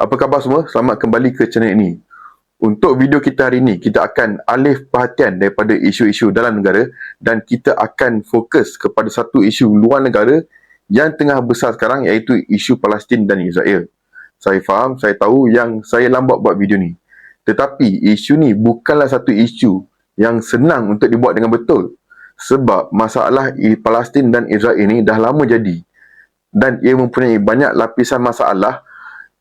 Apa khabar semua? Selamat kembali ke channel ini. Untuk video kita hari ini, kita akan alih perhatian daripada isu-isu dalam negara dan kita akan fokus kepada satu isu luar negara yang tengah besar sekarang, iaitu isu Palestin dan Israel. Saya faham, saya tahu yang saya lambat buat video ni. Tetapi isu ni bukanlah satu isu yang senang untuk dibuat dengan betul. Sebab masalah Palestin dan Israel ni dah lama jadi. Dan ia mempunyai banyak lapisan masalah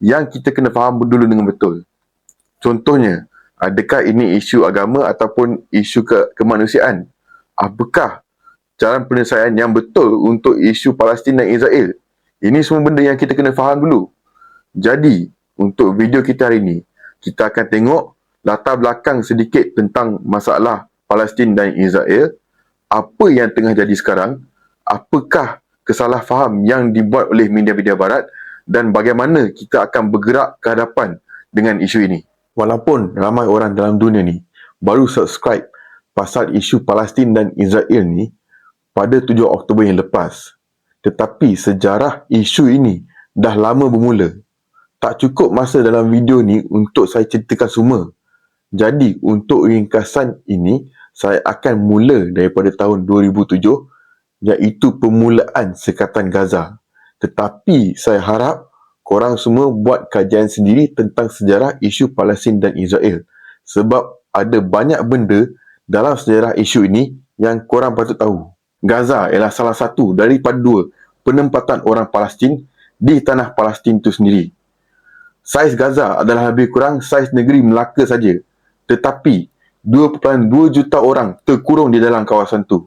yang kita kena faham dulu dengan betul. Contohnya, adakah ini isu agama ataupun isu kemanusiaan? Apakah cara penyelesaian yang betul untuk isu Palestin dan Israel? Ini semua benda yang kita kena faham dulu. Jadi, untuk video kita hari ini, kita akan tengok latar belakang sedikit tentang masalah Palestin dan Israel, apa yang tengah jadi sekarang, apakah kesalahfaham yang dibuat oleh media-media barat dan bagaimana kita akan bergerak ke hadapan dengan isu ini. Walaupun ramai orang dalam dunia ni baru subscribe pasal isu Palestin dan Israel ni pada 7 Oktober yang lepas, tetapi sejarah isu ini dah lama bermula. Tak cukup masa dalam video ni untuk saya ceritakan semua. Jadi untuk ringkasan ini, saya akan mula daripada tahun 2007, iaitu permulaan Sekatan Gaza. Tetapi saya harap korang semua buat kajian sendiri tentang sejarah isu Palestin dan Israel. Sebab ada banyak benda dalam sejarah isu ini yang korang patut tahu. Gaza ialah salah satu daripada 2 penempatan orang Palestin di tanah Palestin itu sendiri. Saiz Gaza adalah lebih kurang saiz negeri Melaka saja. Tetapi 2.2 juta orang terkurung di dalam kawasan itu.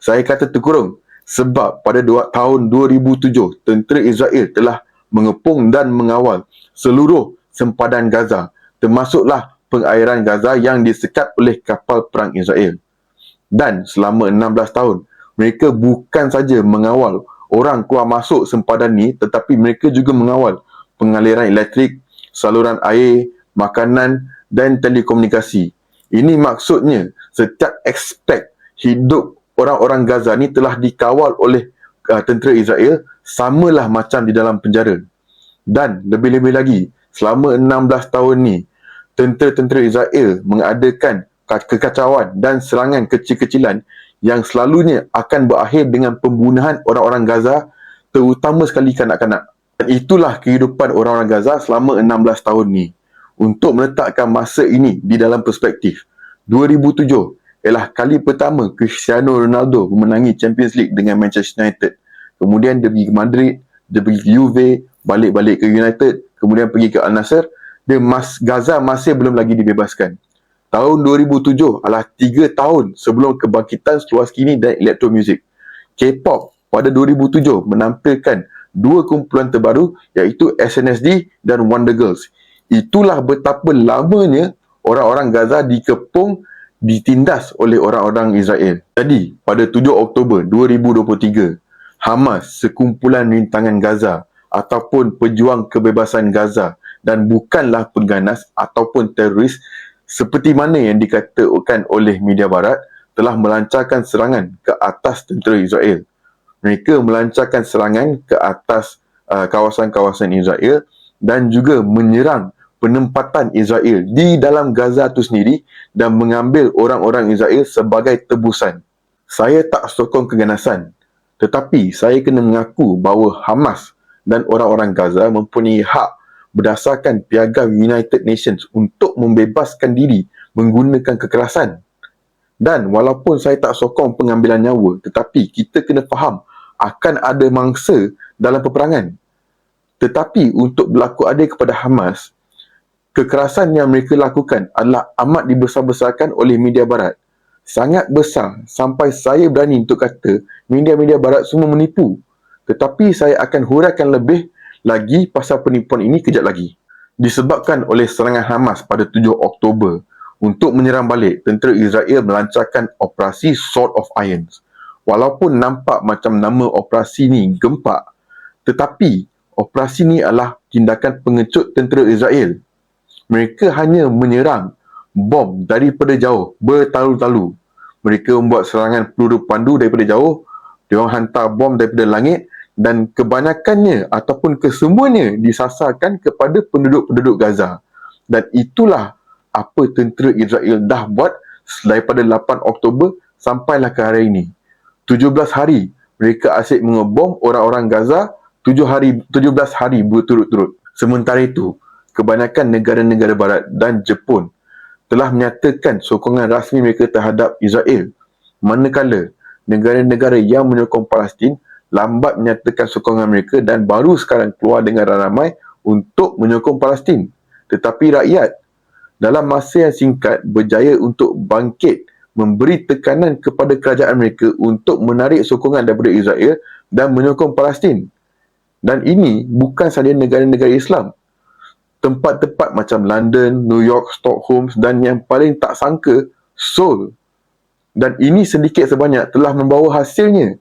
Saya kata terkurung sebab pada tahun 2007, tentera Israel telah mengepung dan mengawal seluruh sempadan Gaza, termasuklah pengairan Gaza yang disekat oleh kapal perang Israel. Dan selama 16 tahun, mereka bukan saja mengawal orang keluar masuk sempadan ni, tetapi mereka juga mengawal pengaliran elektrik, saluran air, makanan dan telekomunikasi. Ini maksudnya setiap aspek hidup orang-orang Gaza ni telah dikawal oleh tentera Israel, samalah macam di dalam penjara. Dan lebih-lebih lagi, selama 16 tahun ni, tentera-tentera Israel mengadakan kekacauan dan serangan kecil-kecilan yang selalunya akan berakhir dengan pembunuhan orang-orang Gaza, terutama sekali kanak-kanak. Dan itulah kehidupan orang-orang Gaza selama 16 tahun ni. Untuk meletakkan masa ini di dalam perspektif, 2007 ialah kali pertama Cristiano Ronaldo memenangi Champions League dengan Manchester United. Kemudian dia pergi ke Madrid, dia pergi ke Juve, balik-balik ke United, kemudian pergi ke Al Nassr. Gaza masih belum lagi dibebaskan. Tahun 2007 adalah 3 tahun sebelum kebangkitan seluas kini dan electro music. K-pop pada 2007 menampilkan 2 kumpulan terbaru, iaitu SNSD dan Wonder Girls. Itulah betapa lamanya orang-orang Gaza dikepung, ditindas oleh orang-orang Israel. Jadi, pada 7 Oktober 2023, Hamas, sekumpulan rintangan Gaza ataupun pejuang kebebasan Gaza dan bukanlah pengganas ataupun teroris seperti mana yang dikatakan oleh media barat, telah melancarkan serangan ke atas tentera Israel. Mereka melancarkan serangan ke atas kawasan-kawasan Israel dan juga menyerang penempatan Israel di dalam Gaza itu sendiri dan mengambil orang-orang Israel sebagai tebusan. Saya tak sokong keganasan, tetapi saya kena mengaku bahawa Hamas dan orang-orang Gaza mempunyai hak berdasarkan piagam United Nations untuk membebaskan diri menggunakan kekerasan. Dan walaupun saya tak sokong pengambilan nyawa, tetapi kita kena faham akan ada mangsa dalam peperangan. Tetapi untuk berlaku adil kepada Hamas, kekerasan yang mereka lakukan adalah amat dibesar-besarkan oleh media barat. Sangat besar sampai saya berani untuk kata media-media barat semua menipu. Tetapi saya akan huraikan lebih lagi pasal penipuan ini kejap lagi. Disebabkan oleh serangan Hamas pada 7 Oktober, untuk menyerang balik, tentera Israel melancarkan operasi Sword of Iron. Walaupun nampak macam nama operasi ni gempak, tetapi operasi ni adalah tindakan pengecut tentera Israel. Mereka hanya menyerang bom daripada jauh, bertalu-talu. Mereka membuat serangan peluru pandu daripada jauh, dia orang hantar bom daripada langit dan kebanyakannya ataupun kesemuanya disasarkan kepada penduduk-penduduk Gaza. Dan itulah apa tentera Israel dah buat daripada 8 Oktober sampailah ke hari ini. 17 hari mereka asyik mengebom orang-orang Gaza, 17 hari berturut-turut. Sementara itu, kebanyakan negara-negara barat dan Jepun telah menyatakan sokongan rasmi mereka terhadap Israel, manakala negara-negara yang menyokong Palestin lambat menyatakan sokongan mereka dan baru sekarang keluar dengan ramai untuk menyokong Palestin. Tetapi rakyat dalam masa yang singkat berjaya untuk bangkit memberi tekanan kepada kerajaan mereka untuk menarik sokongan daripada Israel dan menyokong Palestin. Dan ini bukan sahaja negara-negara Islam. Tempat-tempat macam London, New York, Stockholm dan yang paling tak sangka, Seoul. Dan ini sedikit sebanyak telah membawa hasilnya.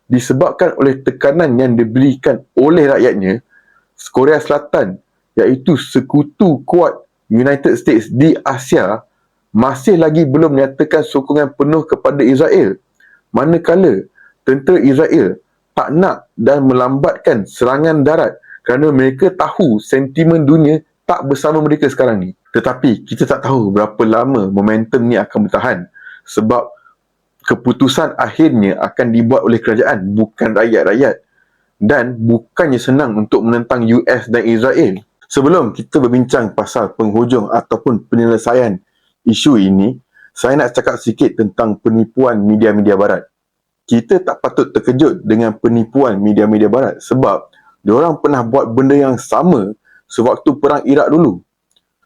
Disebabkan oleh tekanan yang diberikan oleh rakyatnya, Korea Selatan, iaitu sekutu kuat United States di Asia, masih lagi belum menyatakan sokongan penuh kepada Israel. Manakala tentera Israel tak nak dan melambatkan serangan darat kerana mereka tahu sentimen dunia tak bersama mereka sekarang ni. Tetapi kita tak tahu berapa lama momentum ni akan bertahan, sebab keputusan akhirnya akan dibuat oleh kerajaan, bukan rakyat-rakyat. Dan bukannya senang untuk menentang US dan Israel. Sebelum kita berbincang pasal penghujung ataupun penyelesaian isu ini, saya nak cakap sikit tentang penipuan media-media barat. Kita tak patut terkejut dengan penipuan media-media barat sebab diorang pernah buat benda yang sama sewaktu perang Iraq dulu.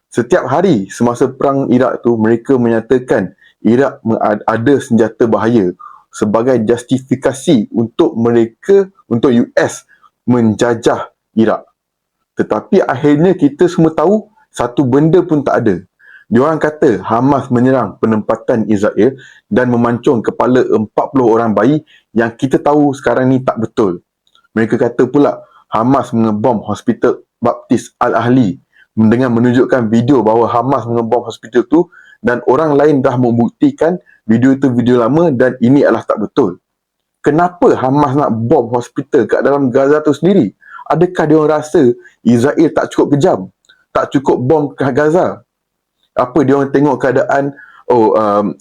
Setiap hari semasa perang Iraq tu, mereka menyatakan Iraq ada senjata bahaya sebagai justifikasi untuk US menjajah Iraq. Tetapi akhirnya kita semua tahu satu benda pun tak ada. Diorang kata Hamas menyerang penempatan Israel dan memancung kepala 40 orang bayi yang kita tahu sekarang ni tak betul. Mereka kata pula Hamas mengebom Hospital Baptis Al-Ahli dengan menunjukkan video bahawa Hamas mengebom hospital tu dan orang lain dah membuktikan video itu video lama dan ini adalah tak betul. Kenapa Hamas nak bom hospital kat dalam Gaza tu sendiri? Adakah dia orang rasa Israel tak cukup kejam? Tak cukup bom ke Gaza? Apa dia orang tengok keadaan,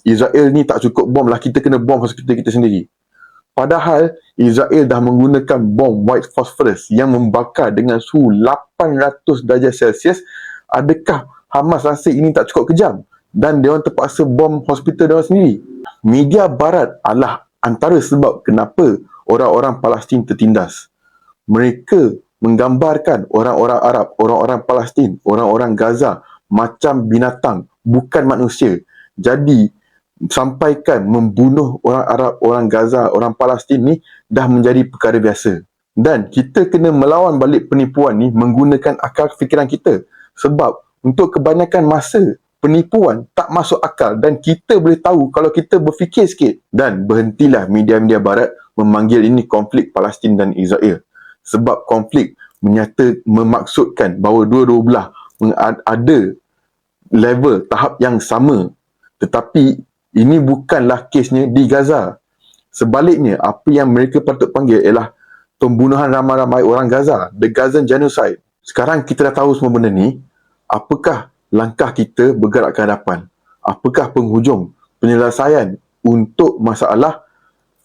Israel ni tak cukup bom lah, kita kena bom hospital kita sendiri. Padahal Israel dah menggunakan bom white phosphorus yang membakar dengan suhu 800 darjah Celsius. Adakah Hamas rasa ini tak cukup kejam dan dia orang terpaksa bom hospital dia orang sendiri? Media barat adalah antara sebab kenapa orang-orang Palestin tertindas. Mereka menggambarkan orang-orang Arab, orang-orang Palestin, orang-orang Gaza macam binatang, bukan manusia. Jadi sampaikan membunuh orang Arab, orang Gaza, orang Palestin ni dah menjadi perkara biasa. Dan kita kena melawan balik penipuan ni menggunakan akal fikiran kita. Sebab untuk kebanyakan masa, penipuan tak masuk akal dan kita boleh tahu kalau kita berfikir sikit. Dan berhentilah media-media barat memanggil ini konflik Palestin dan Israel. Sebab konflik memaksudkan bahawa dua-dua belah ada level tahap yang sama. Tetapi ini bukanlah kesnya di Gaza. Sebaliknya, apa yang mereka patut panggil ialah pembunuhan ramai-ramai orang Gaza, the Gazan genocide. Sekarang kita dah tahu semua benda ni. Apakah langkah kita bergerak ke hadapan? Apakah penghujung, penyelesaian untuk masalah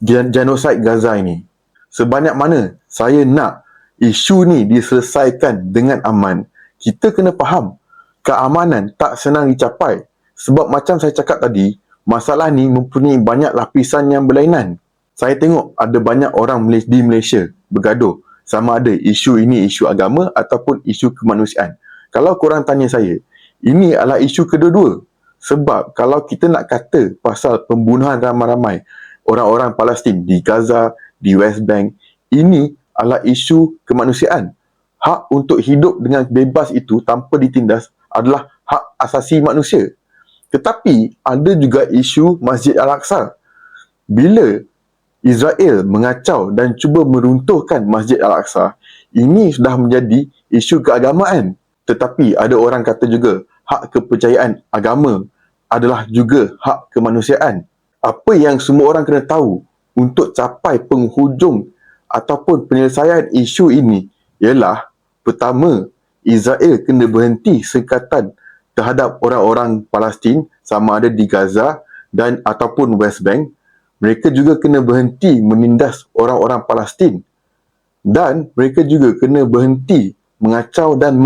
genocide Gaza ini? Sebanyak mana saya nak isu ni diselesaikan dengan aman, kita kena faham keamanan tak senang dicapai. Sebab macam saya cakap tadi, masalah ni mempunyai banyak lapisan yang berlainan. Saya tengok ada banyak orang di Malaysia bergaduh. Sama ada isu ini isu agama ataupun isu kemanusiaan. Kalau korang tanya saya, ini adalah isu kedua-dua. Sebab kalau kita nak kata pasal pembunuhan ramai-ramai orang-orang Palestin di Gaza, di West Bank, ini adalah isu kemanusiaan. Hak untuk hidup dengan bebas itu tanpa ditindas adalah hak asasi manusia. Tetapi ada juga isu Masjid Al-Aqsa. Bila Israel mengacau dan cuba meruntuhkan Masjid Al-Aqsa, ini sudah menjadi isu keagamaan. Tetapi ada orang kata juga hak kepercayaan agama adalah juga hak kemanusiaan. Apa yang semua orang kena tahu untuk capai penghujung ataupun penyelesaian isu ini ialah, pertama, Israel kena berhenti sekatan terhadap orang-orang Palestin sama ada di Gaza dan ataupun West Bank. Mereka juga kena berhenti menindas orang-orang Palestin dan mereka juga kena berhenti mengacau dan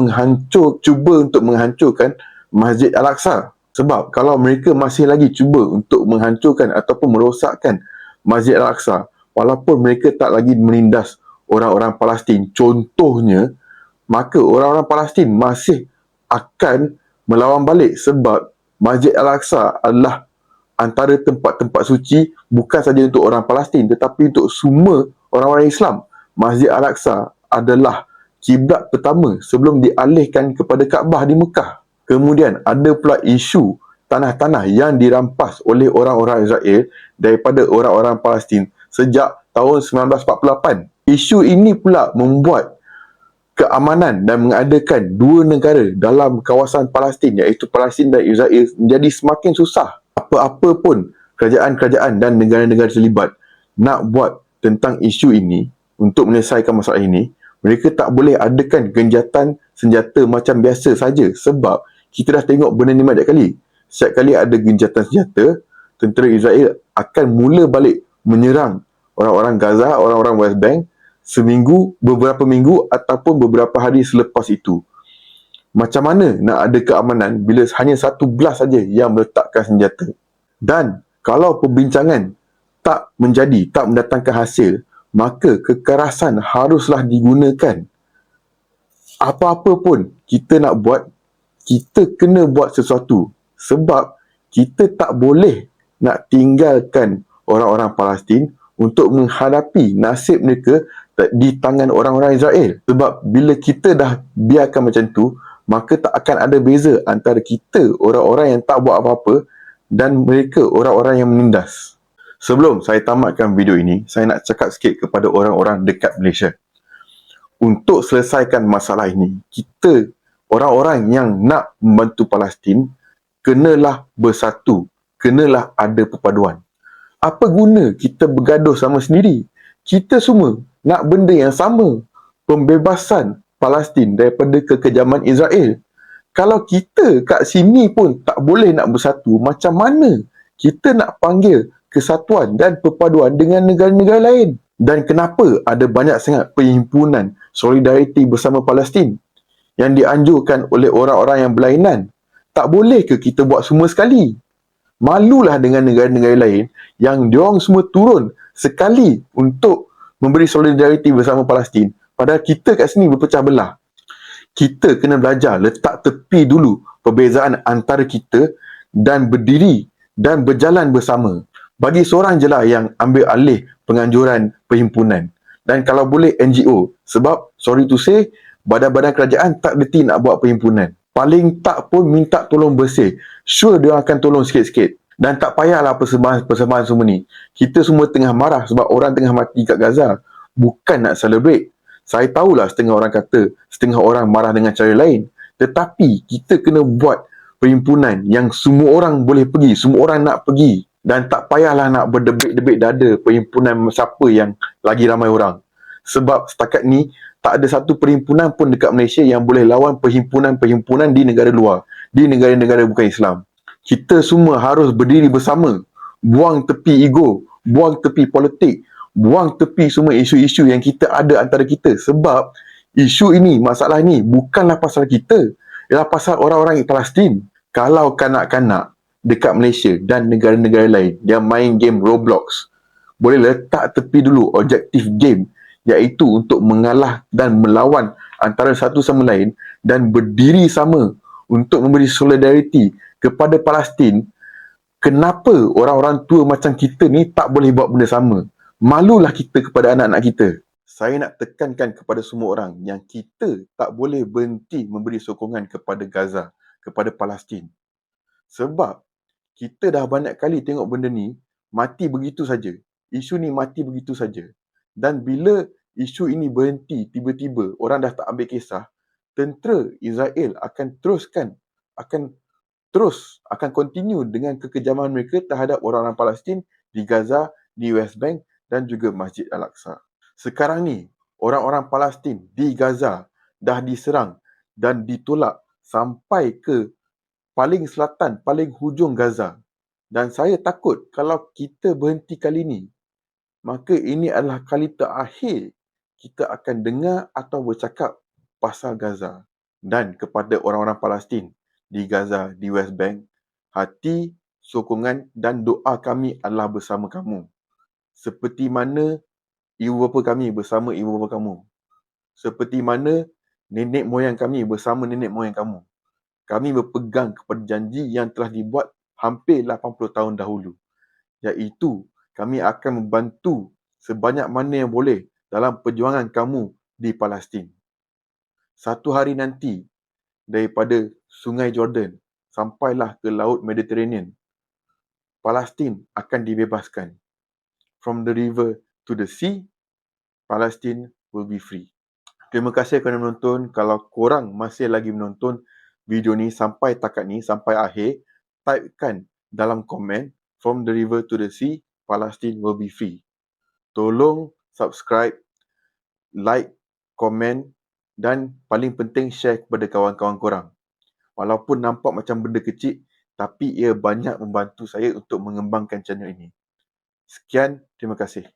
cuba untuk menghancurkan Masjid Al-Aqsa. Sebab kalau mereka masih lagi cuba untuk menghancurkan ataupun merosakkan Masjid Al-Aqsa, walaupun mereka tak lagi menindas orang-orang Palestin, contohnya, maka orang-orang Palestin masih akan melawan balik sebab Masjid Al-Aqsa adalah antara tempat-tempat suci bukan saja untuk orang Palestin tetapi untuk semua orang-orang Islam. Masjid Al-Aqsa adalah kiblat pertama sebelum dialihkan kepada Kaabah di Mekah. Kemudian ada pula isu tanah-tanah yang dirampas oleh orang-orang Israel daripada orang-orang Palestin sejak tahun 1948. Isu ini pula membuat keamanan dan mengadakan dua negara dalam kawasan Palestin iaitu Palestin dan Israel menjadi semakin susah. Apa-apa pun kerajaan-kerajaan dan negara-negara terlibat nak buat tentang isu ini untuk menyelesaikan masalah ini, mereka tak boleh adakan genjatan senjata macam biasa saja sebab kita dah tengok benda ni banyak kali. Setiap kali ada genjatan senjata, tentera Israel akan mula balik menyerang orang-orang Gaza, orang-orang West Bank seminggu, beberapa minggu ataupun beberapa hari selepas itu. Macam mana nak ada keamanan bila hanya satu belah saja yang meletakkan senjata? Dan kalau perbincangan tak menjadi, tak mendatangkan hasil, maka kekerasan haruslah digunakan. Apa-apa pun kita nak buat, kita kena buat sesuatu. Sebab kita tak boleh nak tinggalkan orang-orang Palestin untuk menghadapi nasib mereka di tangan orang-orang Israel. Sebab bila kita dah biarkan macam tu, maka tak akan ada beza antara kita, orang-orang yang tak buat apa-apa, dan mereka, orang-orang yang menindas. Sebelum saya tamatkan video ini, saya nak cakap sikit kepada orang-orang dekat Malaysia. Untuk selesaikan masalah ini, kita, orang-orang yang nak membantu Palestin, kenalah bersatu, kenalah ada perpaduan. Apa guna kita bergaduh sama sendiri? Kita semua nak benda yang sama, pembebasan Palestin daripada kekejaman Israel. Kalau kita kat sini pun tak boleh nak bersatu, macam mana kita nak panggil kesatuan dan perpaduan dengan negara-negara lain? Dan kenapa ada banyak sangat perhimpunan solidariti bersama Palestin yang dianjurkan oleh orang-orang yang berlainan? Tak boleh ke kita buat semua sekali? Malulah dengan negara-negara lain yang diorang semua turun sekali untuk memberi solidariti bersama Palestin, padahal kita kat sini berpecah belah. Kita kena belajar letak tepi dulu perbezaan antara kita dan berdiri dan berjalan bersama. Bagi seorang je lah yang ambil alih penganjuran perhimpunan. Dan kalau boleh NGO. Sebab, sorry to say, badan-badan kerajaan tak reti nak buat perhimpunan. Paling tak pun minta tolong bersih. Sure dia akan tolong sikit-sikit. Dan tak payahlah persembahan semua ni. Kita semua tengah marah sebab orang tengah mati kat Gaza. Bukan nak celebrate. Saya tahulah setengah orang kata, setengah orang marah dengan cara lain. Tetapi kita kena buat perhimpunan yang semua orang boleh pergi, semua orang nak pergi. Dan tak payahlah nak berdebik-debik dada perhimpunan siapa yang lagi ramai orang. Sebab setakat ni, tak ada satu perhimpunan pun dekat Malaysia yang boleh lawan perhimpunan-perhimpunan di negara luar, di negara-negara bukan Islam. Kita semua harus berdiri bersama, buang tepi ego, buang tepi politik, buang tepi semua isu-isu yang kita ada antara kita. Sebab isu ini, masalah ini bukanlah pasal kita, ialah pasal orang-orang Palestin. Kalau kanak-kanak dekat Malaysia dan negara-negara lain yang main game Roblox, boleh letak tepi dulu objektif game, iaitu untuk mengalah dan melawan antara satu sama lain dan berdiri sama untuk memberi solidariti kepada Palestin. Kenapa orang-orang tua macam kita ni tak boleh buat benda sama? Malulah kita kepada anak-anak kita. Saya nak tekankan kepada semua orang yang kita tak boleh berhenti memberi sokongan kepada Gaza, kepada Palestin. Sebab kita dah banyak kali tengok benda ni mati begitu saja. Isu ni mati begitu saja. Dan bila isu ini berhenti tiba-tiba, orang dah tak ambil kisah, tentera Israel akan continue dengan kekejaman mereka terhadap orang-orang Palestin di Gaza, di West Bank dan juga Masjid Al-Aqsa. Sekarang ni, orang-orang Palestin di Gaza dah diserang dan ditolak sampai ke paling selatan, paling hujung Gaza. Dan saya takut kalau kita berhenti kali ni, maka ini adalah kali terakhir kita akan dengar atau bercakap pasal Gaza. Dan kepada orang-orang Palestin di Gaza, di West Bank, hati, sokongan dan doa kami adalah bersama kamu. Seperti mana ibu bapa kami bersama ibu bapa kamu. Seperti mana nenek moyang kami bersama nenek moyang kamu. Kami berpegang kepada janji yang telah dibuat hampir 80 tahun dahulu, iaitu kami akan membantu sebanyak mana yang boleh dalam perjuangan kamu di Palestin. Satu hari nanti, daripada Sungai Jordan sampailah ke Laut Mediterranean, Palestin akan dibebaskan. From the river to the sea, Palestine will be free. Terima kasih kerana menonton. Kalau korang masih lagi menonton video ni sampai takat ni, sampai akhir, typekan dalam komen, from the river to the sea, Palestine will be free. Tolong subscribe, like, komen dan paling penting share kepada kawan-kawan korang. Walaupun nampak macam benda kecil, tapi ia banyak membantu saya untuk mengembangkan channel ini. Sekian, terima kasih.